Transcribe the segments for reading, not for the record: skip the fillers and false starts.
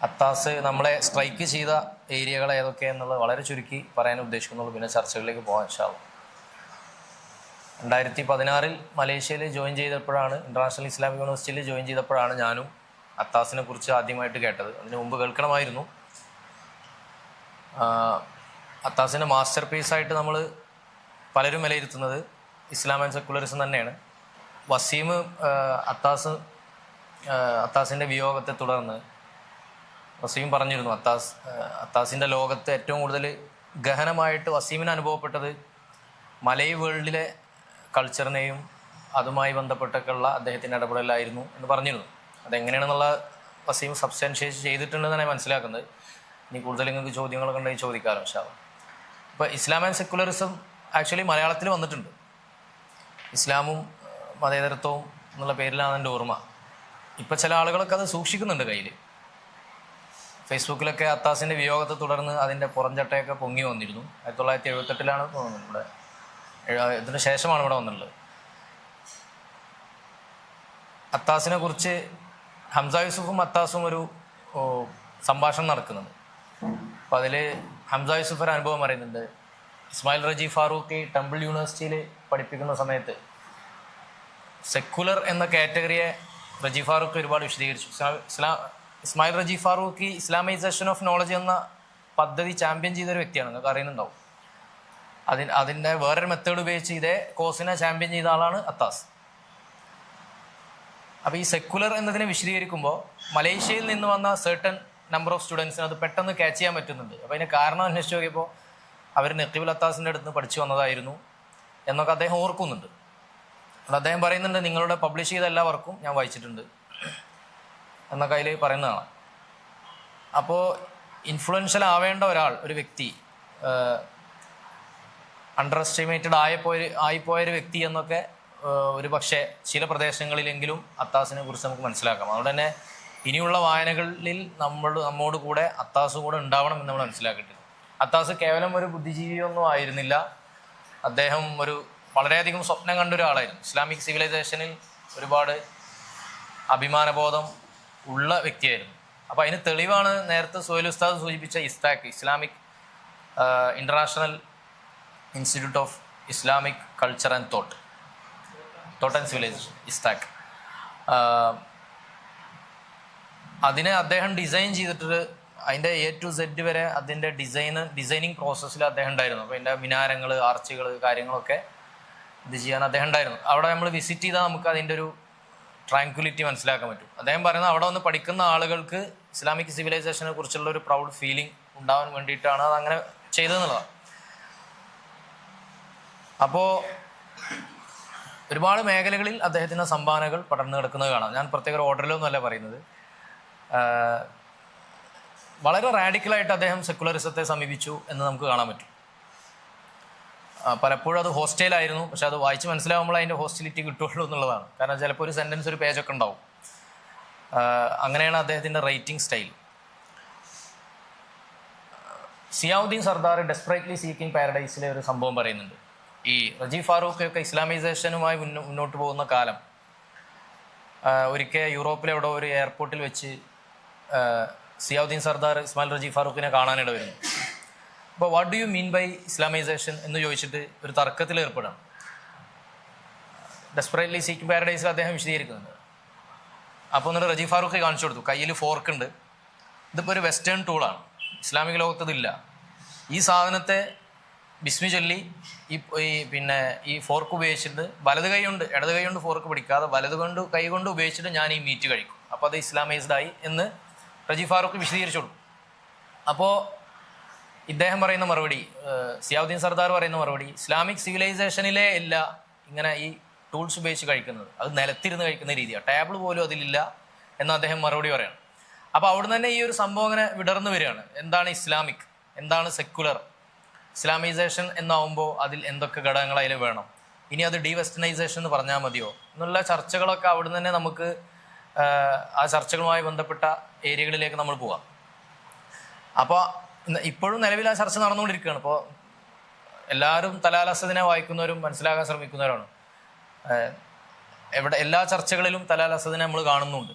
അത്താസ് നമ്മളെ സ്ട്രൈക്ക് ചെയ്ത ഏരിയകൾ ഏതൊക്കെയെന്നുള്ളത് വളരെ ചുരുക്കി പറയാൻ ഉദ്ദേശിക്കുന്നുള്ളൂ. പിന്നെ ചർച്ചകളിലേക്ക് പോകാൻ ഇൻഷാ അല്ലാഹ്. 2016 മലേഷ്യയിൽ ജോയിൻ ചെയ്തപ്പോഴാണ്, ഇൻ്റർനാഷണൽ ഇസ്ലാമിക് യൂണിവേഴ്സിറ്റിയിൽ ജോയിൻ ചെയ്തപ്പോഴാണ് ഞാനും അത്താസിനെ കുറിച്ച് ആദ്യമായിട്ട് കേട്ടത്. അതിന് മുമ്പ് കേൾക്കണമായിരുന്നു. അത്താസിൻ്റെ മാസ്റ്റർ പീസായിട്ട് നമ്മൾ പലരും വിലയിരുത്തുന്നത് ഇസ്ലാം ആൻഡ് സെക്കുലറിസം തന്നെയാണ്. വസീം അത്താസിൻ്റെ വിയോഗത്തെ തുടർന്ന് വസീം പറഞ്ഞിരുന്നു, അത്താസിൻ്റെ ലോകത്ത് ഏറ്റവും കൂടുതൽ ഗഹനമായിട്ട് വസീമിന് അനുഭവപ്പെട്ടത് മലൈ വേൾഡിലെ കൾച്ചറിനെയും അതുമായി ബന്ധപ്പെട്ടൊക്കെയുള്ള അദ്ദേഹത്തിൻ്റെ ഇടപെടലായിരുന്നു എന്ന് പറഞ്ഞിരുന്നു. അതെങ്ങനെയാണെന്നുള്ള വസീം സബ്സ്റ്റാൻഷിയേറ്റ് ചെയ്തിട്ടുണ്ടെന്നാണ് ഞാൻ മനസ്സിലാക്കുന്നത്. ഇനി കൂടുതൽ നിങ്ങൾക്ക് ചോദ്യങ്ങളൊക്കെ ഉണ്ടെങ്കിൽ ചോദിക്കാമല്ലോ ഇൻഷാ അല്ലാഹ്. ഇപ്പോൾ ഇസ്ലാം ആൻഡ് സെക്കുലറിസം ആക്ച്വലി മലയാളത്തിൽ വന്നിട്ടുണ്ട്. ഇസ്ലാമും മതേതരത്വവും എന്നുള്ള പേരിലാണ് എൻ്റെ ഓർമ്മ. ഇപ്പോൾ ചില ആളുകളൊക്കെ അത് സൂക്ഷിക്കുന്നുണ്ട് കയ്യിൽ. ഫേസ്ബുക്കിലൊക്കെ അത്താസിൻ്റെ വിയോഗത്തെ തുടർന്ന് അതിൻ്റെ പുറംചട്ടയൊക്കെ പൊങ്ങി വന്നിരുന്നു. 1978 തോന്നുന്നു, ഇവിടെ ഇതിന് ശേഷമാണ് ഇവിടെ വന്നിട്ടുള്ളത്. അത്താസിനെ കുറിച്ച് ഹംസ യൂസുഫും അത്താസും ഒരു സംഭാഷണം നടക്കുന്നുണ്ട്. അപ്പോൾ അതിൽ ഹംസ യൂസുഫ് ഒരു അനുഭവം പറയുന്നുണ്ട്. ഇസ്മായിൽ റജി ഫാറൂഖി ടെമ്പിൾ യൂണിവേഴ്സിറ്റിയിൽ പഠിപ്പിക്കുന്ന സമയത്ത് സെക്കുലർ എന്ന കാറ്റഗറിയെ റജി ഫാറൂഖി ഒരുപാട് വിശദീകരിച്ചു. Ismail Raji Faruqi Islamisation of knowledge എന്ന പദ്ധതി ചാമ്പ്യൻ ചെയ്തൊരു വ്യക്തിയാണ്, നിങ്ങൾക്ക് അറിയുന്നുണ്ടാവും. അതിൻ്റെ വേറൊരു മെത്തേഡ് ഉപയോഗിച്ച് ഇതേ കോഴ്സിനെ ചാമ്പ്യൻ ചെയ്ത ആളാണ് അത്താസ്. അപ്പോൾ ഈ സെക്കുലർ എന്നതിനെ വിശദീകരിക്കുമ്പോൾ മലേഷ്യയിൽ നിന്ന് വന്ന സർട്ടൺ നമ്പർ ഓഫ് സ്റ്റുഡൻസിന് അത് പെട്ടെന്ന് ക്യാച്ച് ചെയ്യാൻ പറ്റുന്നുണ്ട്. അപ്പോൾ അതിന് കാരണം അന്വേഷിച്ച് നോക്കിയപ്പോൾ അവർ നഖീബുൽ അത്താസിൻ്റെ അടുത്ത് നിന്ന് പഠിച്ചു വന്നതായിരുന്നു എന്നൊക്കെ അദ്ദേഹം ഓർക്കുന്നുണ്ട്. അത് അദ്ദേഹം പറയുന്നുണ്ട്, നിങ്ങളുടെ പബ്ലിഷ് ചെയ്ത എല്ലാ വർക്കും ഞാൻ വായിച്ചിട്ടുണ്ട് എന്നൊക്കെ അതിൽ പറയുന്നതാണ്. അപ്പോൾ ഇൻഫ്ലുവൻഷ്യൽ ആവേണ്ട ഒരു വ്യക്തി, അണ്ടർ എസ്റ്റിമേറ്റഡ് ആയിപ്പോയൊരു വ്യക്തി എന്നൊക്കെ ഒരു പക്ഷേ ചില പ്രദേശങ്ങളിലെങ്കിലും അത്താസിനെ കുറിച്ച് നമുക്ക് മനസ്സിലാക്കാം. അതുകൊണ്ട് തന്നെ ഇനിയുള്ള വായനകളിൽ നമ്മോട് കൂടെ അത്താസ് കൂടെ ഉണ്ടാവണം എന്ന് നമ്മൾ മനസ്സിലാക്കിയിട്ടുണ്ട്. അത്താസ് കേവലം ഒരു ബുദ്ധിജീവിയൊന്നും ആയിരുന്നില്ല. അദ്ദേഹം വളരെയധികം സ്വപ്നം കണ്ട ഒരാളായിരുന്നു. ഇസ്ലാമിക് സിവിലൈസേഷനിൽ ഒരുപാട് അഭിമാനബോധം ഉള്ള വ്യക്തിയായിരുന്നു. അപ്പോൾ അതിന് തെളിവാണ് നേരത്തെ സുഹൈൽ ഉസ്താദ് സൂചിപ്പിച്ച ISTAC, Islamic international institute of Islamic culture and thought and civilisation, ISTAC. അതിനെ അദ്ദേഹം ഡിസൈൻ ചെയ്തിട്ട് അതിൻ്റെ A to Z വരെ അതിൻ്റെ ഡിസൈനിങ് പ്രോസസ്സിൽ അദ്ദേഹം ഉണ്ടായിരുന്നു. അപ്പോൾ അതിൻ്റെ മിനാരങ്ങൾ, ആർച്ചുകൾ, കാര്യങ്ങളൊക്കെ ഇത് ചെയ്യാൻ അദ്ദേഹം ഉണ്ടായിരുന്നു. അവിടെ നമ്മൾ വിസിറ്റ് ചെയ്താൽ നമുക്ക് അതിൻ്റെ ഒരു ട്രാങ്ക്വിലിറ്റി മനസ്സിലാക്കാൻ പറ്റും. അദ്ദേഹം പറയുന്നത് അവിടെ വന്ന് പഠിക്കുന്ന ആളുകൾക്ക് ഇസ്ലാമിക് സിവിലൈസേഷനെ കുറിച്ചുള്ള ഒരു പ്രൗഡ് ഫീലിംഗ് ഉണ്ടാവാൻ വേണ്ടിയിട്ടാണ് അതങ്ങനെ ചെയ്തതെന്നുള്ളതാണ്. അപ്പോൾ ഒരുപാട് മേഖലകളിൽ അദ്ദേഹത്തിൻ്റെ സംഭാവനകൾ പടർന്നു കിടക്കുന്നത് കാണാം. ഞാൻ പ്രത്യേക ഓർഡറിലൊന്നുമല്ല പറയുന്നത്. വളരെ റാഡിക്കലായിട്ട് അദ്ദേഹം സെക്കുലറിസത്തെ സമീപിച്ചു എന്ന് നമുക്ക് കാണാൻ പറ്റും. പലപ്പോഴും അത് ഹോസ്റ്റൈലായിരുന്നു, പക്ഷെ അത് വായിച്ച് മനസ്സിലാവുമ്പോൾ അതിൻ്റെ ഹോസ്റ്റിലിറ്റി കിട്ടുള്ളൂ എന്നുള്ളതാണ്. കാരണം ചിലപ്പോൾ ഒരു സെൻറ്റൻസ്, ഒരു പേജൊക്കെ ഉണ്ടാവും. അങ്ങനെയാണ് അദ്ദേഹത്തിൻ്റെ writing style. Ziauddin Sardar desperately seeking പാരഡൈസിലെ ഒരു സംഭവം പറയുന്നുണ്ട്. ഈ റജി ഫാറൂഖൊക്കെ ഇസ്ലാമൈസേഷനുമായി മുന്നോട്ട് പോകുന്ന കാലം ഒരിക്കൽ യൂറോപ്പിലെ ഒരു എയർപോർട്ടിൽ വെച്ച് സിയാവുദ്ദീൻ സർദാർ ഇസ്മായിൽ റജി ഫാറൂഖിനെ കാണാനിട വരുന്നു. അപ്പോൾ what do you mean by Islamisation എന്ന് ചോദിച്ചിട്ട് ഒരു തർക്കത്തിൽ ഏർപ്പെടാം. ഡെസ്പറേറ്റ്ലി സീക്കിംഗ് പാരഡൈസിൽ അദ്ദേഹം വിശദീകരിക്കുന്നുണ്ട്. അപ്പോൾ എന്നിട്ട് റജി ഫാറൂഖ് കാണിച്ചു കൊടുത്തു, കയ്യിൽ ഫോർക്കുണ്ട്, ഇതിപ്പോൾ ഒരു വെസ്റ്റേൺ ടൂളാണ്, ഇസ്ലാമിക ലോകത്തതില്ല. ഈ സാധനത്തെ ബിസ്മി ചൊല്ലി ഈ ഫോർക്ക് ഉപയോഗിച്ചിട്ട് വലത് കൈ കൊണ്ട്, ഇടത് കൈ കൊണ്ട് ഫോർക്ക് പിടിക്കാതെ കൈ കൊണ്ട് ഉപയോഗിച്ചിട്ട് ഞാൻ ഈ മീറ്റ് കഴിക്കും, അപ്പോൾ അത് ഇസ്ലാമൈസ്ഡായി എന്ന് റജി ഫാറൂഖ് വിശദീകരിച്ചു കൊടുക്കും. അപ്പോൾ ഇദ്ദേഹം പറയുന്ന മറുപടി, സിയാവുദ്ദീൻ സർദാർ പറയുന്ന മറുപടി, ഇസ്ലാമിക് സിവിലൈസേഷനിലെ ഇല്ല ഇങ്ങനെ ഈ ടൂൾസ് ഉപയോഗിച്ച് കഴിക്കുന്നത്, അത് നിലത്തിരുന്ന് കഴിക്കുന്ന രീതിയാണ്, ടേബിൾ പോലും അതിലില്ല എന്ന് അദ്ദേഹം മറുപടി പറയണം. അപ്പോൾ അവിടെ തന്നെ ഈ ഒരു സംഭവം അങ്ങനെ വിടർന്നു വരികയാണ്. എന്താണ് ഇസ്ലാമിക്, എന്താണ് സെക്കുലർ, ഇസ്ലാമൈസേഷൻ എന്നാവുമ്പോൾ അതിൽ എന്തൊക്കെ ഘടകങ്ങൾ അതിൽ വേണം, ഇനി അത് വെസ്റ്റേണൈസേഷൻ എന്ന് പറഞ്ഞാൽ മതിയോ എന്നുള്ള ചർച്ചകളൊക്കെ അവിടെ തന്നെ നമുക്ക് ആ ചർച്ചകളുമായി ബന്ധപ്പെട്ട ഏരിയകളിലേക്ക് നമ്മൾ പോവാം. അപ്പോൾ ഇപ്പോഴും നിലവിൽ ആ ചർച്ച നടന്നുകൊണ്ടിരിക്കുകയാണ്. ഇപ്പോൾ എല്ലാവരും തലാൽ അസദിനെ വായിക്കുന്നവരും മനസ്സിലാക്കാൻ ശ്രമിക്കുന്നവരാണ്. എല്ലാ ചർച്ചകളിലും തലാൽ അസദിനെ നമ്മൾ കാണുന്നുണ്ട്.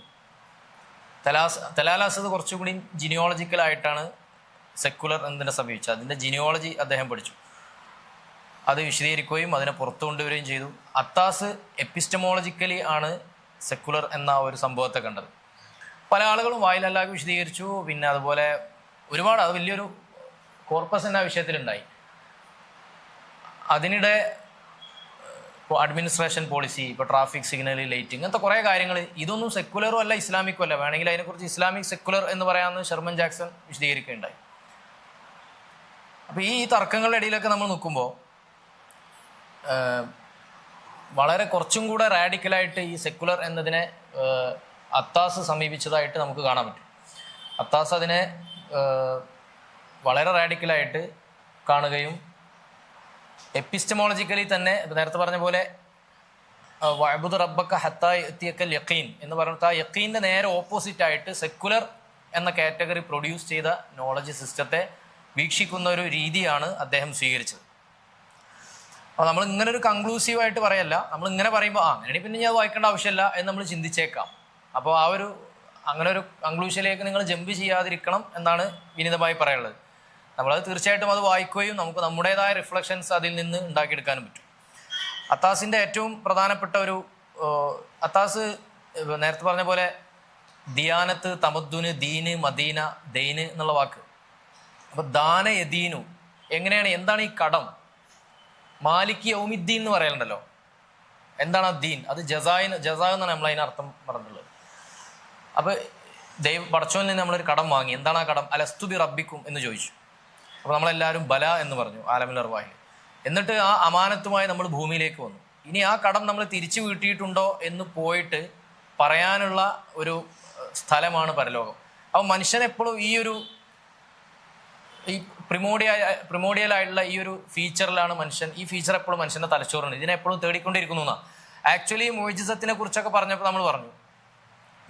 തലാലാസത് കുറച്ചുകൂടി ജിനിയോളജിക്കലായിട്ടാണ് സെക്കുലർ എന്നതിനെ സമീപിച്ചത്. അതിൻ്റെ ജിനിയോളജി അദ്ദേഹം പഠിച്ചു, അത് വിശദീകരിക്കുകയും അതിനെ പുറത്തു കൊണ്ടുവരികയും ചെയ്തു. അത്താസ് എപ്പിസ്റ്റമോളജിക്കലി ആണ് സെക്കുലർ എന്ന ഒരു സംഭവത്തെ കണ്ടത്. പല ആളുകളും വായിലല്ലാതെ വിശദീകരിച്ചു. പിന്നെ അതുപോലെ ഒരുപാട് അത് വലിയൊരു കോർപ്പസ് എന്ന വിഷയത്തിലുണ്ടായി. അതിനിടെ ഇപ്പോൾ അഡ്മിനിസ്ട്രേഷൻ പോളിസി, ഇപ്പോൾ ട്രാഫിക് സിഗ്നൽ ലൈറ്റ്, ഇങ്ങനത്തെ കുറേ കാര്യങ്ങൾ, ഇതൊന്നും സെക്കുലറും അല്ല ഇസ്ലാമിക്കും അല്ല. വേണമെങ്കിൽ അതിനെക്കുറിച്ച് ഇസ്ലാമിക് സെക്കുലർ എന്ന് പറയാമെന്ന് ഷെർമൻ ജാക്സൺ വിശദീകരിക്കുകയുണ്ടായി. അപ്പോൾ ഈ തർക്കങ്ങളുടെ ഇടയിലൊക്കെ നമ്മൾ നിൽക്കുമ്പോൾ വളരെ കുറച്ചും കൂടെ റാഡിക്കലായിട്ട് ഈ സെക്കുലർ എന്നതിനെ അത്താസ് സമീപിച്ചതായിട്ട് നമുക്ക് കാണാൻ പറ്റും. അത്താസ് അതിനെ വളരെ റാഡിക്കലായിട്ട് കാണുകയും എപ്പിസ്റ്റമോളജിക്കലി തന്നെ നേരത്തെ പറഞ്ഞ പോലെ വഅബ്ദു റബ്ബക ഹത്താ യഅതിയക്കൽ യഖീൻ എന്ന് പറഞ്ഞിട്ട് ആ യഖീൻ്റെ നേരെ ഓപ്പോസിറ്റായിട്ട് സെക്കുലർ എന്ന കാറ്റഗറി പ്രൊഡ്യൂസ് ചെയ്ത നോളജ് സിസ്റ്റത്തെ വീക്ഷിക്കുന്ന ഒരു രീതിയാണ് അദ്ദേഹം സ്വീകരിച്ചത്. അപ്പോൾ നമ്മൾ ഇങ്ങനെ ഒരു കൺക്ലൂസീവായിട്ട് പറയല്ല, നമ്മൾ ഇങ്ങനെ പറയുമ്പോൾ അങ്ങനെ പിന്നെ ഞാൻ വായിക്കേണ്ട ആവശ്യമില്ല എന്ന് നമ്മൾ ചിന്തിച്ചേക്കാം. അപ്പോൾ അങ്ങനെ ഒരു കൺക്ലൂഷനിലേക്ക് നിങ്ങൾ ജമ്പ് ചെയ്യാതിരിക്കണം എന്നാണ് വിനീതമായി പറയാനുള്ളത്. നമ്മളത് തീർച്ചയായിട്ടും അത് വായിക്കുകയും നമുക്ക് നമ്മുടേതായ റിഫ്ലക്ഷൻസ് അതിൽ നിന്ന് ഉണ്ടാക്കിയെടുക്കാനും പറ്റും. അത്താസിൻ്റെ ഏറ്റവും പ്രധാനപ്പെട്ട ഒരു അത്താസ് നേരത്തെ പറഞ്ഞ പോലെ ദിയാനത്ത്, തമദ്ദുന്, ദീന്, മദീന, ദൈന് എന്നുള്ള വാക്ക്. അപ്പോൾ ദാന യദീനു എങ്ങനെയാണ്, എന്താണ് ഈ കടം? മാലിക് യൗമിദ്ദീൻ എന്ന് പറയാനുണ്ടല്ലോ. എന്താണ് ആ ദീൻ? അത് ജസാ എന്നാണ് നമ്മൾ അതിന് അർത്ഥം പറഞ്ഞിട്ടുള്ളത്. അപ്പോൾ പടച്ചോനിൽ നിന്ന് നമ്മളൊരു കടം വാങ്ങി. എന്താണ് ആ കടം? അലസ്തു ബി റബ്ബിക്കും എന്ന് ചോദിച്ചു. അപ്പോൾ നമ്മളെല്ലാവരും ബല എന്ന് പറഞ്ഞു ആലമുൽ അർവാഹിൽ. എന്നിട്ട് ആ അമാനത്തുമായി നമ്മൾ ഭൂമിയിലേക്ക് വന്നു. ഇനി ആ കടം നമ്മൾ തിരിച്ചു വീട്ടിയിട്ടുണ്ടോ എന്ന് പോയിട്ട് പറയാനുള്ള ഒരു സ്ഥലമാണ് പരലോകം. അപ്പോൾ മനുഷ്യൻ എപ്പോഴും ഈ പ്രിമോഡിയലായിട്ടുള്ള ഈ ഒരു ഫീച്ചറിലാണ് ഈ ഫീച്ചർ എപ്പോഴും മനുഷ്യൻ്റെ തലച്ചോറുണ്ട്. ഇതിനെപ്പോഴും തേടിക്കൊണ്ടിരിക്കുന്നു എന്നാണ്. ആക്ച്വലി മുഅ്ജിസത്തിനെ കുറിച്ചൊക്കെ പറഞ്ഞപ്പോൾ നമ്മൾ പറഞ്ഞു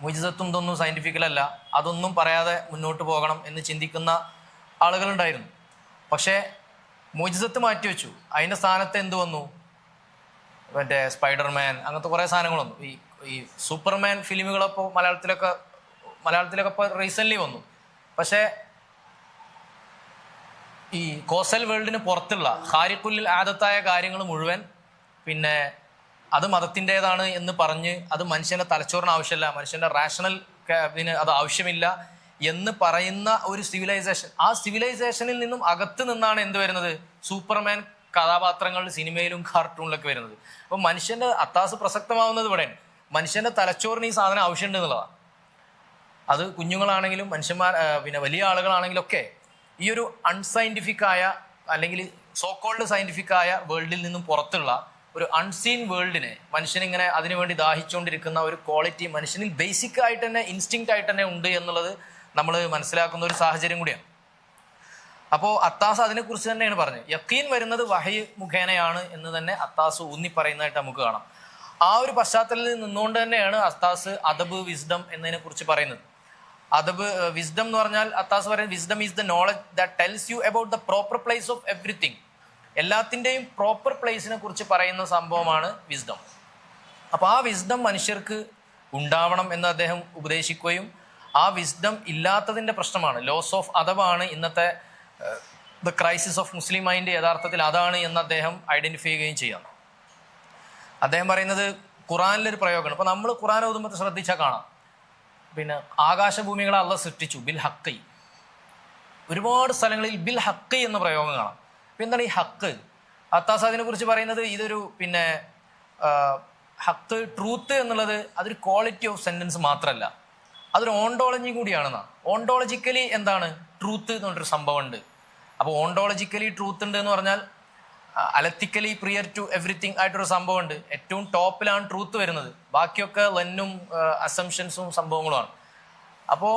മുഅ്ജിസത്തും ഇതൊന്നും സയൻറ്റിഫിക്കലല്ല, അതൊന്നും പറയാതെ മുന്നോട്ട് പോകണം എന്ന് ചിന്തിക്കുന്ന ആളുകളുണ്ടായിരുന്നു. പക്ഷേ മുഅ്ജിസത്ത് മാറ്റിവെച്ചു. അതിൻ്റെ സ്ഥാനത്ത് എന്ത് വന്നു? മറ്റേ സ്പൈഡർമാൻ, അങ്ങനത്തെ കുറേ സാധനങ്ങൾ വന്നു. ഈ സൂപ്പർമാൻ ഫിലിമുകളപ്പോൾ മലയാളത്തിലൊക്കെ ഇപ്പോൾ റീസെൻ്റ്ലി വന്നു. പക്ഷേ ഈ കോസൽ വേൾഡിന് പുറത്തുള്ള ഖാരിഖുൽ ആദത്തായ കാര്യങ്ങൾ മുഴുവൻ പിന്നെ അത് മതത്തിൻ്റെതാണ് എന്ന് പറഞ്ഞ് അത് മനുഷ്യൻ്റെ തലച്ചോറിന് ആവശ്യമില്ല, മനുഷ്യൻ്റെ റാഷണൽ അത് ആവശ്യമില്ല എന്ന് പറയുന്ന ഒരു സിവിലൈസേഷൻ. ആ സിവിലൈസേഷനിൽ നിന്നും അകത്ത് നിന്നാണ് എന്ത് വരുന്നത്? സൂപ്പർമാൻ കഥാപാത്രങ്ങൾ സിനിമയിലും കാർട്ടൂണിലൊക്കെ വരുന്നത്. അപ്പം മനുഷ്യൻ്റെ അത്താസ് പ്രസക്തമാവുന്നത് ഇവിടെയാണ്. മനുഷ്യൻ്റെ തലച്ചോറിന് ഈ സാധനം ആവശ്യമുണ്ട് എന്നുള്ളതാണ്. അത് കുഞ്ഞുങ്ങളാണെങ്കിലും മനുഷ്യന്മാർ പിന്നെ വലിയ ആളുകളാണെങ്കിലും ഒക്കെ ഈ ഒരു അൺസയൻറ്റിഫിക്കായ അല്ലെങ്കിൽ സോക്കോൾഡ് സയൻറ്റിഫിക്കായ വേൾഡിൽ നിന്നും പുറത്തുള്ള ഒരു അൺസീൻ വേൾഡിനെ മനുഷ്യനിങ്ങനെ അതിനുവേണ്ടി ദാഹിച്ചുകൊണ്ടിരിക്കുന്ന ഒരു ക്വാളിറ്റി മനുഷ്യനിൽ ബേസിക് ആയിട്ട് തന്നെ ഇൻസ്റ്റിങ്ക്റ്റ് ആയിട്ട് തന്നെ ഉണ്ട് എന്നുള്ളത് നമ്മൾ മനസ്സിലാക്കുന്ന ഒരു സാഹചര്യം കൂടിയാണ്. അപ്പോൾ അത്താസ് അതിനെക്കുറിച്ച് തന്നെയാണ് പറഞ്ഞത്. യഖീൻ വരുന്നത് വഹയ് മുഖേനയാണ് എന്ന് തന്നെ അത്താസ് ഊന്നി പറയുന്നതായിട്ട് നമുക്ക് കാണാം. ആ ഒരു പശ്ചാത്തലത്തിൽ നിന്നുകൊണ്ട് തന്നെയാണ് അത്താസ് അദബ്, വിസ്ഡം എന്നതിനെക്കുറിച്ച് പറയുന്നത്. അദബ്, വിസ്ഡം എന്ന് പറഞ്ഞാൽ അത്താസ് പറയുന്നത് wisdom is the knowledge that tells you about the proper place of everything. എല്ലാത്തിൻ്റെയും പ്രോപ്പർ പ്ലേസിനെ കുറിച്ച് പറയുന്ന സംഭവമാണ് വിസ്ഡം. അപ്പോൾ ആ വിസ്ഡം മനുഷ്യർക്ക് ഉണ്ടാവണം എന്ന് അദ്ദേഹം ഉപദേശിക്കുകയും ആ വിസ്ഡം ഇല്ലാത്തതിൻ്റെ പ്രശ്നമാണ്, ലോസ് ഓഫ് അദബാണ് ഇന്നത്തെ the crisis of Muslim mind, യഥാർത്ഥത്തിൽ അതാണ് എന്ന് അദ്ദേഹം ഐഡൻറ്റിഫൈ ചെയ്യുകയും ചെയ്യാം. അദ്ദേഹം പറയുന്നത് ഖുറാനിലൊരു പ്രയോഗമാണ്. അപ്പോൾ നമ്മൾ ഖുറാൻ ഓതുമ്പോൾ ശ്രദ്ധിച്ചാൽ കാണാം, പിന്നെ ആകാശഭൂമികളെ അള്ളാഹ് സൃഷ്ടിച്ചു ബിൽ ഹഖ്. ഒരുപാട് സ്ഥലങ്ങളിൽ ബിൽ ഹഖ് എന്ന പ്രയോഗം കാണാം. അപ്പോൾ എന്താണ് ഈ ഹക്ക്? അത്താസ് അതിനെ കുറിച്ച് പറയുന്നത് ഇതൊരു പിന്നെ ഹക്ക്, ട്രൂത്ത് എന്നുള്ളത് അതൊരു ക്വാളിറ്റി ഓഫ് സെൻറ്റൻസ് മാത്രമല്ല, അതൊരു ഓണ്ടോളജി കൂടിയാണെന്നാണ്. ഓണ്ടോളജിക്കലി എന്താണ് ട്രൂത്ത് എന്ന് പറഞ്ഞൊരു സംഭവം ഉണ്ട്. അപ്പോൾ ഓണ്ടോളജിക്കലി ട്രൂത്ത് ഉണ്ട് എന്ന് പറഞ്ഞാൽ അലത്തിക്കലി പ്രിയർ ടു എവറിത്തിങ് ആയിട്ടൊരു സംഭവം ഉണ്ട്. ഏറ്റവും ടോപ്പിലാണ് ട്രൂത്ത് വരുന്നത്, ബാക്കിയൊക്കെ ലെന്നും അസംഷൻസും സംഭവങ്ങളുമാണ്. അപ്പോൾ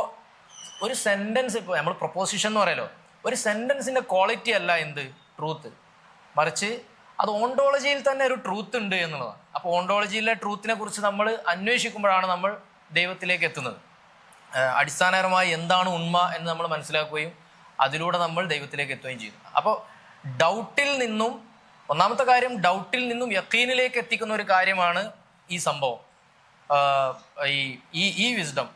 ഒരു സെൻറ്റൻസ്, ഇപ്പോൾ നമ്മൾ പ്രൊപ്പോസിഷൻ എന്ന് പറയല്ലോ, ഒരു സെൻറ്റൻസിൻ്റെ ക്വാളിറ്റി അല്ല എന്ത് ട്രൂത്ത്, മറിച്ച് അത് ഓണ്ടോളജിയിൽ തന്നെ ഒരു ട്രൂത്ത് ഉണ്ട് എന്നുള്ളതാണ്. അപ്പോൾ ഓണ്ടോളജിയിലെ ട്രൂത്തിനെ കുറിച്ച് നമ്മൾ അന്വേഷിക്കുമ്പോഴാണ് നമ്മൾ ദൈവത്തിലേക്ക് എത്തുന്നത്. അടിസ്ഥാനപരമായി എന്താണ് ഉണ്മ എന്ന് നമ്മൾ മനസ്സിലാക്കുകയും അതിലൂടെ നമ്മൾ ദൈവത്തിലേക്ക് എത്തുകയും ചെയ്യുന്നു. അപ്പോൾ ഡൗട്ടിൽ നിന്നും, ഒന്നാമത്തെ കാര്യം ഡൗട്ടിൽ നിന്നും യഖീനിലേക്ക് എത്തിക്കുന്ന ഒരു കാര്യമാണ് ഈ സംഭവം. ഈ ഈ ഈ വിസ്ഡം,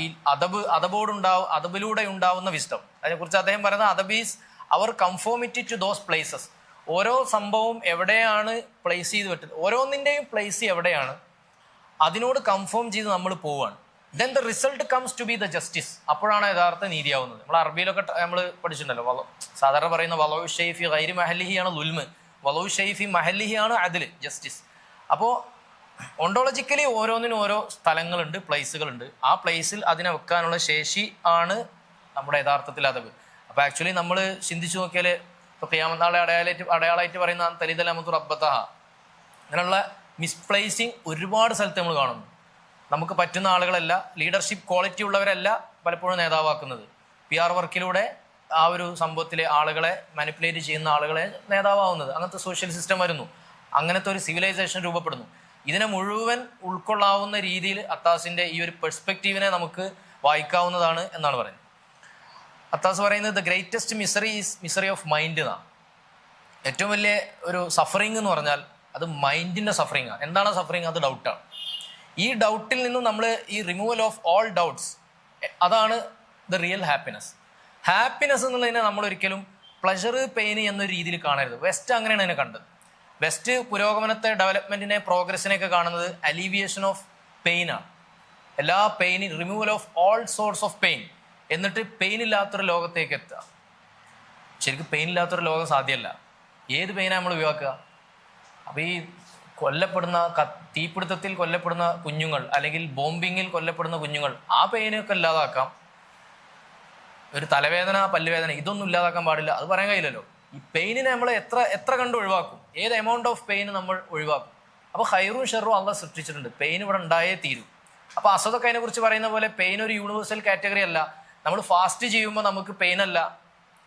ഈ അതബിലൂടെ ഉണ്ടാവുന്ന വിസ്ഡം, അതിനെക്കുറിച്ച് അദ്ദേഹം പറയുന്നത് അതബ് is our conformity to those places. ഓരോ സംഭവം എവിടെയാണ് പ്ലേസ് ചെയ്ത് പറ്റുന്നത്, ഓരോന്നിൻ്റെയും പ്ലേസ് എവിടെയാണ്, അതിനോട് കൺഫേം ചെയ്ത് നമ്മൾ പോവുകയാണ്. Then the result comes to be the justice. അപ്പോഴാണ് യഥാർത്ഥ നീതിയാവുന്നത്. നമ്മൾ അറബിയിലൊക്കെ നമ്മൾ പഠിച്ചിട്ടുണ്ടല്ലോ, സാധാരണ പറയുന്ന വലൗ ഷെയ്ഫി ഗൈരി മഹല്ലിഹിയാണ് ലുൽമ്, വലൗ ഷെയ്ഫി മഹല്ലിഹിയാണ് അദില്, ജസ്റ്റിസ്. അപ്പോൾ ഒണ്ടോളജിക്കലി ഓരോന്നിനും ഓരോ സ്ഥലങ്ങളുണ്ട്, പ്ലേസുകളുണ്ട്. ആ പ്ലേസിൽ അതിനെ വെക്കാനുള്ള ശേഷി ആണ് നമ്മുടെ യഥാർത്ഥത്തിൽ അതബ്. അപ്പോൾ ആക്ച്വലി നമ്മൾ ചിന്തിച്ചു നോക്കിയാൽ ഇപ്പോൾ ഖിയാമത്ത് നാളെ അടയാളമായിട്ട് പറയുന്ന തലിദലമത്തു റബ്ബത്തഹ, അങ്ങനെയുള്ള മിസ്പ്ലേസിങ് ഒരുപാട് സ്ഥലത്ത് നമ്മൾ കാണുന്നു. നമുക്ക് പറ്റുന്ന ആളുകളല്ല, ലീഡർഷിപ്പ് ക്വാളിറ്റി ഉള്ളവരല്ല പലപ്പോഴും നേതാവാക്കുന്നത്. PR വർക്കിലൂടെ ആ ഒരു സംഭവത്തിലെ ആളുകളെ മാനിപ്പുലേറ്റ് ചെയ്യുന്ന ആളുകളെ നേതാവാവുന്നത്. അങ്ങനത്തെ സോഷ്യൽ സിസ്റ്റം വരുന്നു, അങ്ങനത്തെ ഒരു സിവിലൈസേഷൻ രൂപപ്പെടുന്നു. ഇതിനെ മുഴുവൻ ഉൾക്കൊള്ളാവുന്ന രീതിയിൽ അത്താസിൻ്റെ ഈ ഒരു പെർസ്പെക്റ്റീവിനെ നമുക്ക് വായിക്കാവുന്നതാണ് എന്നാണ് പറയുന്നത്. അത്താസ് പറയുന്നത് the greatest misery is misery of mind എന്നാണ്. ഏറ്റവും വലിയ ഒരു സഫറിങ് എന്ന് പറഞ്ഞാൽ അത് മൈൻഡിൻ്റെ സഫറിങ്ങാണ്. എന്താണ് സഫറിങ്? അത് ഡൗട്ടാണ്. ഈ ഡൗട്ടിൽ നിന്നും നമ്മൾ ഈ റിമൂവൽ ഓഫ് ഓൾ ഡൗട്ട്സ്, അതാണ് ദ റിയൽ ഹാപ്പിനെസ്. ഹാപ്പിനെസ് എന്നുള്ളതിനെ നമ്മൾ ഒരിക്കലും പ്ലഷർ പെയിൻ എന്നൊരു രീതിയിൽ കാണരുത്. വെസ്റ്റ് അങ്ങനെയാണ് അതിനെ കണ്ടത്. വെസ്റ്റ് പുരോഗമനത്തെ, ഡെവലപ്മെൻറ്റിനെ, പ്രോഗ്രസിനെയൊക്കെ കാണുന്നത് അലീവിയേഷൻ ഓഫ് പെയിനാണ്. എല്ലാ പെയിനും, removal of all sorts of pain, എന്നിട്ട് പെയിൻ ഇല്ലാത്തൊരു ലോകത്തേക്ക് എത്തുക. ശരിക്കും പെയിൻ ഇല്ലാത്തൊരു ലോകം സാധ്യമല്ല. ഏത് പെയിനാണ് നമ്മൾ ഒഴിവാക്കുക? അപ്പോൾ ഈ കൊല്ലപ്പെടുന്ന, തീപിടുത്തത്തിൽ കൊല്ലപ്പെടുന്ന കുഞ്ഞുങ്ങൾ, അല്ലെങ്കിൽ ബോംബിങ്ങിൽ കൊല്ലപ്പെടുന്ന കുഞ്ഞുങ്ങൾ, ആ പെയിനൊക്കെ ഇല്ലാതാക്കാം. ഒരു തലവേദന, പല്ലുവേദന, ഇതൊന്നും ഇല്ലാതാക്കാൻ പാടില്ല, അത് പറയാൻ കഴിയില്ലല്ലോ. ഈ പെയിനിനെ നമ്മൾ എത്ര കണ്ട് ഒഴിവാക്കും? ഏത് എമൗണ്ട് ഓഫ് പെയിൻ നമ്മൾ ഒഴിവാക്കും? അപ്പോൾ ഹൈറും ഷെറും അള്ളാഹ് സൃഷ്ടിച്ചിട്ടുണ്ട്. പെയിൻ ഇവിടെ ഉണ്ടായേ തീരും. അപ്പോൾ അസദൊക്കെ അതിനെക്കുറിച്ച് പറയുന്ന പോലെ പെയിൻ ഒരു യൂണിവേഴ്സൽ കാറ്റഗറി അല്ല. നമ്മൾ ഫാസ്റ്റ് ചെയ്യുമ്പോൾ നമുക്ക് പെയിൻ അല്ല,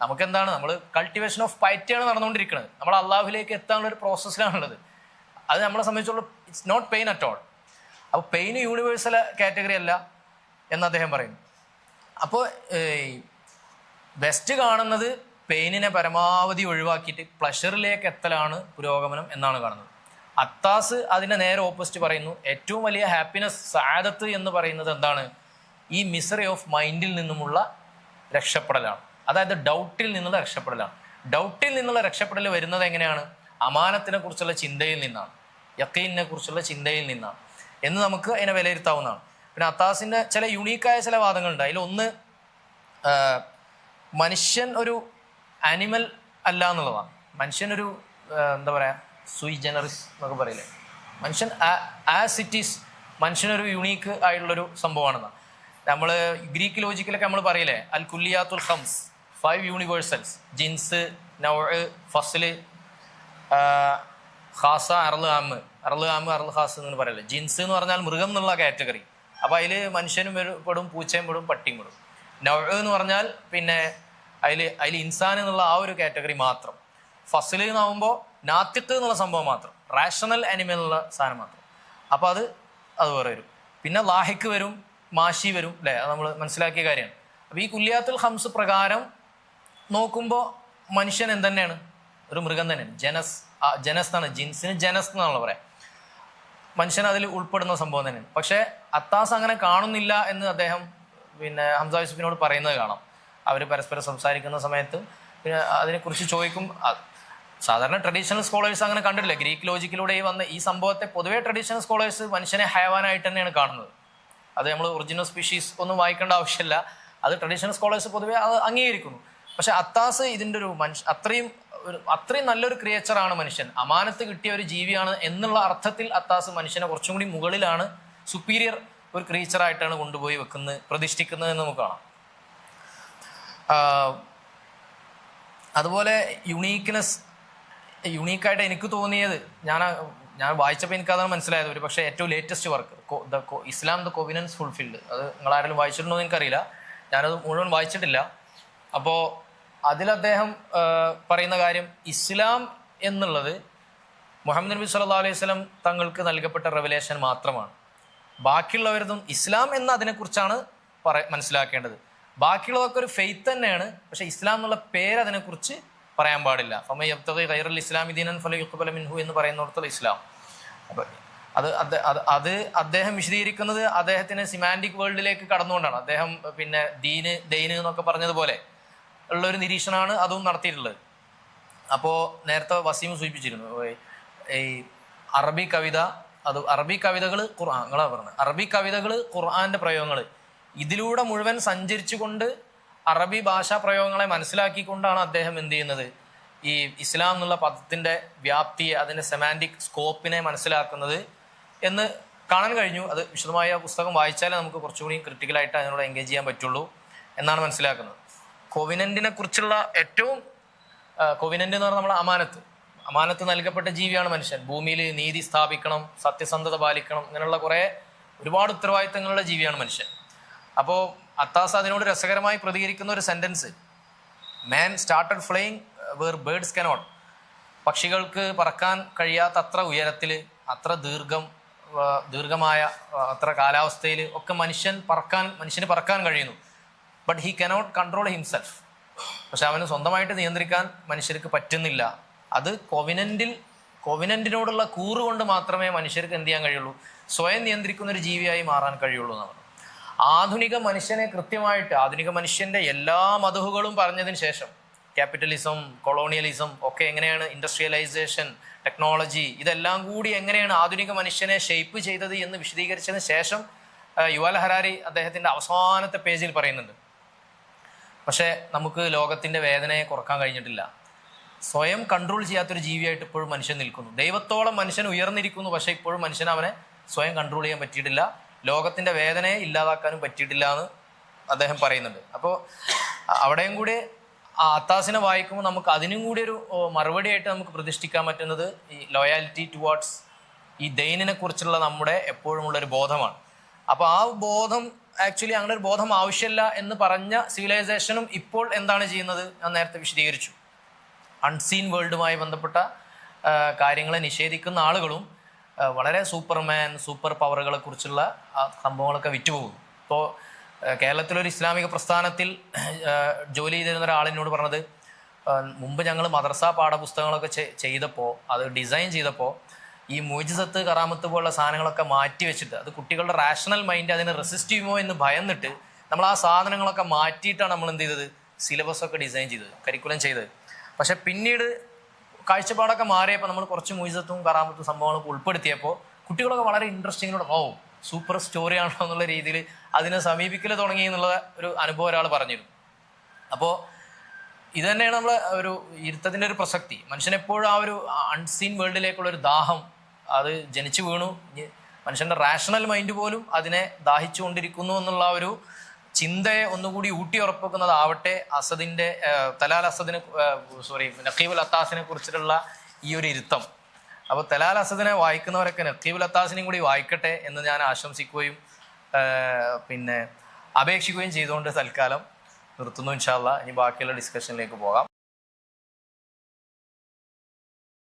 നമുക്കെന്താണ്, നമ്മൾ കൾട്ടിവേഷൻ ഓഫ് പൈറ്റിയാണ് നടന്നുകൊണ്ടിരിക്കുന്നത്. നമ്മൾ അള്ളാഹുലേക്ക് എത്താനുള്ള ഒരു പ്രോസസ്സിലാണുള്ളത്. അത് നമ്മളെ സംബന്ധിച്ചുള്ള it's not pain at all. അപ്പോൾ പെയിൻ യൂണിവേഴ്സൽ കാറ്റഗറി അല്ല എന്ന് അദ്ദേഹം പറയുന്നു. അപ്പോൾ വെസ്റ്റ് കാണുന്നത് പെയിനിനെ പരമാവധി ഒഴിവാക്കിയിട്ട് പ്ലഷറിലേക്ക് എത്തലാണ് പുരോഗമനം എന്നാണ് കാണുന്നത്. അത്താസ് അതിൻ്റെ നേരെ ഓപ്പോസിറ്റ് പറയുന്നു. ഏറ്റവും വലിയ ഹാപ്പിനെസ്, സഅദത്ത് എന്ന് പറയുന്നത് എന്താണ്? ഈ മിസറി ഓഫ് മൈൻഡിൽ നിന്നുമുള്ള രക്ഷപ്പെടലാണ്. അതായത് ഡൗട്ടിൽ നിന്നുള്ള രക്ഷപ്പെടലാണ്. ഡൗട്ടിൽ നിന്നുള്ള രക്ഷപ്പെടൽ വരുന്നത് എങ്ങനെയാണ്? അമാനത്തിനെ കുറിച്ചുള്ള ചിന്തയിൽ നിന്നാണ്, യഖീനിനെ കുറിച്ചുള്ള ചിന്തയിൽ നിന്നാണ് എന്ന് നമുക്ക് അതിനെ വിലയിരുത്താവുന്നതാണ്. പിന്നെ അത്താസിൻ്റെ ചില യുണീക്കായ ചില വാദങ്ങളുണ്ട്. അതിലൊന്ന് മനുഷ്യൻ ഒരു ആനിമൽ അല്ല എന്നുള്ളതാണ്. മനുഷ്യനൊരു എന്താ പറയുക, സുയി ജനറിസ് എന്നൊക്കെ പറയില്ലേ, മനുഷ്യൻ ആസ് ഇറ്റ് ഈസ്, മനുഷ്യനൊരു യുണീക്ക് ആയിട്ടുള്ളൊരു സംഭവമാണെന്നാണ്. നമ്മൾ ഗ്രീക്ക് ലോജിക്കിലൊക്കെ നമ്മൾ പറയില്ലേ, അൽ കുല്ലിയാത്തുൽ ഖംസ്, 5 യൂണിവേഴ്സൽസ്, ജിൻസ്, നൗഅ്, ഫസ്ല്, ഖാസ, അർള് ആമ്, അർള് ഖാസ് എന്ന് പറയല്ലേ. ജിൻസ് എന്ന് പറഞ്ഞാൽ മൃഗം എന്നുള്ള കാറ്റഗറി. അപ്പോൾ അതിൽ മനുഷ്യനും പെടും, പൂച്ചയും പെടും, പട്ടിയും പെടും. നൗഅ് എന്ന് പറഞ്ഞാൽ പിന്നെ അതിൽ ഇൻസാൻ എന്നുള്ള ആ ഒരു കാറ്റഗറി മാത്രം. ഫസ്ല് എന്നാവുമ്പോൾ നാത്തിഖ് എന്നുള്ള സംഭവം മാത്രം, റാഷണൽ ആനിമൽ എന്നുള്ള സാധനം മാത്രം. അപ്പോൾ അത് വേറെ വരും. പിന്നെ ലാഹിക്ക് വരും, മാഷി വരും, അല്ലേ? അത് നമ്മൾ മനസ്സിലാക്കിയ കാര്യമാണ്. അപ്പോൾ ഈ കുല്ലിയാത്തുൽ ഖംസ് പ്രകാരം നോക്കുമ്പോൾ മനുഷ്യൻ എന്തുതന്നെയാണ്? ഒരു മൃഗം തന്നെയാണ്. ജനസ് എന്നാണ്, ജിൻസിന് ജനസ് എന്നാണല്ലോ പറയാം. മനുഷ്യൻ അതിൽ ഉൾപ്പെടുന്ന സംഭവം തന്നെയാണ്. പക്ഷേ അത്താസ് അങ്ങനെ കാണുന്നില്ല എന്ന് അദ്ദേഹം പിന്നെ ഹംസ യൂസുഫിനോട് പറയുന്നത് കാണാം. അവർ പരസ്പരം സംസാരിക്കുന്ന സമയത്ത് പിന്നെ അതിനെക്കുറിച്ച് ചോദിക്കും. സാധാരണ ട്രഡീഷണൽ സ്കോളേഴ്സ് അങ്ങനെ കണ്ടിട്ടില്ല. ഗ്രീക്ക് ലോജിക്കിലൂടെ വന്ന ഈ സംഭവത്തെ പൊതുവേ ട്രഡീഷണൽ സ്കോളേഴ്സ് മനുഷ്യനെ ഹയവാനായിട്ട് തന്നെയാണ് കാണുന്നത്. അത് നമ്മൾ ഒറിജിനൽ സ്പീഷീസ് ഒന്നും വായിക്കേണ്ട ആവശ്യമില്ല, അത് ട്രഡീഷണൽ സ്കോളേഴ്സ് പൊതുവേ അത് അംഗീകരിക്കുന്നു. പക്ഷെ അത്താസ് ഇതിൻ്റെ ഒരു അത്രയും നല്ലൊരു ക്രിയേച്ചറാണ് മനുഷ്യൻ, അമാനത്ത് കിട്ടിയ ഒരു ജീവിയാണ് എന്നുള്ള അർത്ഥത്തിൽ അത്താസ് മനുഷ്യനെ കുറച്ചും കൂടി മുകളിലാണ്, സുപ്പീരിയർ ഒരു ക്രിയേച്ചറായിട്ടാണ് കൊണ്ടുപോയി പ്രതിഷ്ഠിക്കുന്നത് എന്ന് നമുക്ക് കാണാം. അതുപോലെ യുണീക്കായിട്ട് എനിക്ക് തോന്നിയത്, ഞാൻ വായിച്ചപ്പോൾ എനിക്കതാണ് മനസ്സിലായത്. ഒരു പക്ഷേ ഏറ്റവും latest work Islam the covenants fulfilled, അത് നിങ്ങളാരെങ്കിലും വായിച്ചിട്ടുണ്ടോ എന്ന് എനിക്കറിയില്ല, ഞാനത് മുഴുവൻ വായിച്ചിട്ടില്ല. അപ്പോൾ അതിൽ അദ്ദേഹം പറയുന്ന കാര്യം, ഇസ്ലാം എന്നുള്ളത് മുഹമ്മദ് നബി സല്ലല്ലാഹു അലൈഹി വസല്ലം തങ്ങൾക്ക് നൽകപ്പെട്ട റെവലേഷൻ മാത്രമാണ്. ബാക്കിയുള്ളവരതും ഇസ്ലാം എന്ന അതിനെക്കുറിച്ചാണ് മനസ്സിലാക്കേണ്ടത്. ബാക്കിയുള്ളതൊക്കെ ഒരു ഫെയ്ത്ത് തന്നെയാണ്, പക്ഷേ ഇസ്ലാം എന്നുള്ള പേര് അതിനെക്കുറിച്ച് പറയാൻ പാടില്ല. ഫമൻ യബ്തഗി ഗൈറൽ ഇസ്ലാമി ദീനൻ ഫലൻ യുഖ്ബല മിൻഹു എന്ന് പറയുന്നിടത്തുള്ള ഇസ്ലാം. അത് അദ്ദേഹം വിശദീകരിക്കുന്നത് അദ്ദേഹത്തിന് സിമാൻറ്റിക് വേൾഡിലേക്ക് കടന്നുകൊണ്ടാണ്. അദ്ദേഹം പിന്നെ ദൈന് എന്നൊക്കെ പറഞ്ഞതുപോലെ ഉള്ളൊരു നിരീക്ഷണമാണ് അതും നടത്തിയിട്ടുള്ളത്. അപ്പോൾ നേരത്തെ വസീം സൂചിപ്പിച്ചിരുന്നു ഈ അറബി കവിതകൾ ഖുർആൻ, നിങ്ങളാ പറഞ്ഞത്, അറബി കവിതകൾ ഖുർആന്റെ പ്രയോഗങ്ങൾ, ഇതിലൂടെ മുഴുവൻ സഞ്ചരിച്ചുകൊണ്ട് അറബി ഭാഷാ പ്രയോഗങ്ങളെ മനസ്സിലാക്കിക്കൊണ്ടാണ് അദ്ദേഹം എന്ത് ചെയ്യുന്നത്, ഈ ഇസ്ലാം എന്നുള്ള പദത്തിന്റെ വ്യാപ്തിയെ, അതിന്റെ സെമാൻറ്റിക് സ്കോപ്പിനെ മനസ്സിലാക്കുന്നത് എന്ന് കാണാൻ കഴിഞ്ഞു. അത് വിശദമായ പുസ്തകം വായിച്ചാലേ നമുക്ക് കുറച്ചുകൂടി ക്രിട്ടിക്കലായിട്ട് അതിനോട് എൻഗേജ് ചെയ്യാൻ പറ്റുള്ളൂ എന്നാണ് മനസ്സിലാക്കുന്നത്. കോവിനന്റിനെ കുറിച്ചുള്ള കോവിനന്റ് എന്ന് പറഞ്ഞാൽ നമ്മളെ അമാനത്ത് നൽകപ്പെട്ട ജീവിയാണ് മനുഷ്യൻ. ഭൂമിയിൽ നീതി സ്ഥാപിക്കണം, സത്യസന്ധത പാലിക്കണം, ഇങ്ങനെയുള്ള ഒരുപാട് ഉത്തരവാദിത്തങ്ങളുള്ള ജീവിയാണ് മനുഷ്യൻ. അപ്പോൾ അത്താസ് അതിനോട് രസകരമായി പ്രതികരിക്കുന്ന ഒരു sentence, man started flying where birds cannot. പക്ഷികൾക്ക് പറക്കാൻ കഴിയാത്ത അത്ര ഉയരത്തിൽ, അത്ര ദീർഘമായ അത്ര കാലാവസ്ഥയിൽ ഒക്കെ മനുഷ്യന് പറക്കാൻ കഴിയുന്നു. But he cannot control himself. പക്ഷെ അവന് സ്വന്തമായിട്ട് നിയന്ത്രിക്കാൻ മനുഷ്യർക്ക് പറ്റുന്നില്ല. അത് കോവിനന്റിനോടുള്ള കൂറുകൊണ്ട് മാത്രമേ മനുഷ്യർക്ക് എന്ത് ചെയ്യാൻ കഴിയുള്ളൂ, സ്വയം നിയന്ത്രിക്കുന്ന ഒരു ജീവിയായി മാറാൻ കഴിയുള്ളൂ എന്നാണ്. ആധുനിക മനുഷ്യനെ കൃത്യമായിട്ട്, ആധുനിക മനുഷ്യന്റെ എല്ലാ മതഹുകളും പറഞ്ഞതിന് ശേഷം, ക്യാപിറ്റലിസം, കൊളോണിയലിസം ഒക്കെ എങ്ങനെയാണ്, ഇൻഡസ്ട്രിയലൈസേഷൻ, ടെക്നോളജി, ഇതെല്ലാം കൂടി എങ്ങനെയാണ് ആധുനിക മനുഷ്യനെ ഷെയ്പ്പ് ചെയ്തത് എന്ന് വിശദീകരിച്ചതിന് ശേഷം യുവാൽ ഹരാരി അദ്ദേഹത്തിന്റെ അവസാനത്തെ പേജിൽ പറയുന്നുണ്ട്, പക്ഷെ നമുക്ക് ലോകത്തിന്റെ വേദനയെ കുറക്കാൻ കഴിഞ്ഞിട്ടില്ല. സ്വയം കൺട്രോൾ ചെയ്യാത്തൊരു ജീവിയായിട്ട് ഇപ്പോഴും മനുഷ്യൻ നിൽക്കുന്നു. ദൈവത്തോളം മനുഷ്യൻ ഉയർന്നിരിക്കുന്നു, പക്ഷെ ഇപ്പോഴും മനുഷ്യന് അവനെ സ്വയം കൺട്രോൾ ചെയ്യാൻ പറ്റിയിട്ടില്ല. ലോകത്തിന്റെ വേദനയെ ഇല്ലാതാക്കാനും പറ്റിയിട്ടില്ല എന്ന് അദ്ദേഹം പറയുന്നുണ്ട്. അപ്പോൾ അവിടെയും കൂടി അത്താസിനെ വായിക്കുമ്പോൾ നമുക്ക് അതിനും കൂടി ഒരു മറുപടിയായിട്ട് നമുക്ക് പ്രതിഷ്ഠിക്കാൻ പറ്റുന്നത് ഈ ലോയാലിറ്റി ടുവാർഡ്സ് ഈ ദൈനിനെ കുറിച്ചുള്ള നമ്മുടെ എപ്പോഴുമുള്ളൊരു ബോധമാണ്. അപ്പോൾ ആ ബോധം ആക്ച്വലി അങ്ങനെ ഒരു ബോധം ആവശ്യമില്ല എന്ന് പറഞ്ഞ സിവിലൈസേഷനും ഇപ്പോൾ എന്താണ് ചെയ്യുന്നത് ഞാൻ നേരത്തെ വിശദീകരിച്ചു. അൺസീൻ വേൾഡുമായി ബന്ധപ്പെട്ട കാര്യങ്ങളെ നിഷേധിക്കുന്ന ആളുകളും വളരെ സൂപ്പർ പവറുകളെ കുറിച്ചുള്ള സംഭവങ്ങളൊക്കെ വിറ്റുപോകും. ഇപ്പോൾ കേരളത്തിലൊരു ഇസ്ലാമിക പ്രസ്ഥാനത്തിൽ ജോലി ചെയ്തിരുന്ന ഒരാളിനോട് പറഞ്ഞത്, മുമ്പ് ഞങ്ങൾ മദ്രസ പാഠപുസ്തകങ്ങളൊക്കെ ചെയ്തപ്പോൾ, അത് ഡിസൈൻ ചെയ്തപ്പോൾ ഈ മുഅ്ജിസത്ത്, കറാമത്ത് പോലുള്ള സാധനങ്ങളൊക്കെ മാറ്റി വെച്ചിട്ട്, അത് കുട്ടികളുടെ റാഷണൽ മൈൻഡ് അതിനെ റെസിസ്റ്റ് ചെയ്യുമോ എന്ന് ഭയന്നിട്ട് നമ്മൾ ആ സാധനങ്ങളൊക്കെ മാറ്റിയിട്ടാണ് നമ്മൾ എന്ത് ചെയ്തത്, സിലബസ് ഒക്കെ ഡിസൈൻ ചെയ്തത്, കരിക്കുലം ചെയ്തത്. പക്ഷെ പിന്നീട് കാഴ്ചപ്പാടൊക്കെ മാറിയപ്പോൾ നമ്മൾ കുറച്ച് മുഅ്ജിസത്തും കറാമത്തും സംഭവങ്ങളൊക്കെ ഉൾപ്പെടുത്തിയപ്പോൾ കുട്ടികളൊക്കെ വളരെ ഇൻട്രസ്റ്റിങ്ങിലൂടെ സൂപ്പർ സ്റ്റോറി ആണോ എന്നുള്ള രീതിയിൽ അതിനെ സമീപിക്കൽ തുടങ്ങി എന്നുള്ള ഒരു അനുഭവം ഒരാൾ പറഞ്ഞിരുന്നു. അപ്പോൾ ഇത് തന്നെയാണ് നമ്മളെ ഒരു ഇരുത്തത്തിൻ്റെ ഒരു പ്രസക്തി. മനുഷ്യനെപ്പോഴും ആ ഒരു അൺസീൻ വേൾഡിലേക്കുള്ള ഒരു ദാഹം അത് ജനിച്ചു വീണു. മനുഷ്യന്റെ റാഷണൽ മൈൻഡ് പോലും അതിനെ ദാഹിച്ചുകൊണ്ടിരിക്കുന്നു എന്നുള്ള ഒരു ചിന്തയെ ഒന്നുകൂടി ഊട്ടിയുറപ്പിക്കുന്നതാവട്ടെ നഖീബുൽ അത്താസിനെ കുറിച്ചിട്ടുള്ള ഈ ഒരു ഇരുത്തം. അപ്പോൾ തലാൽ അസദിനെ വായിക്കുന്നവരൊക്കെ നഖീബുൽ അത്താസിനെയും കൂടി വായിക്കട്ടെ എന്ന് ഞാൻ ആശംസിക്കുകയും അപേക്ഷിക്കുകയും ചെയ്തുകൊണ്ട് തൽക്കാലം നിർത്തുന്നു. ഇൻഷാ അല്ലാഹ് ഇനി ബാക്കിയുള്ള ഡിസ്കഷനിലേക്ക് പോകാം.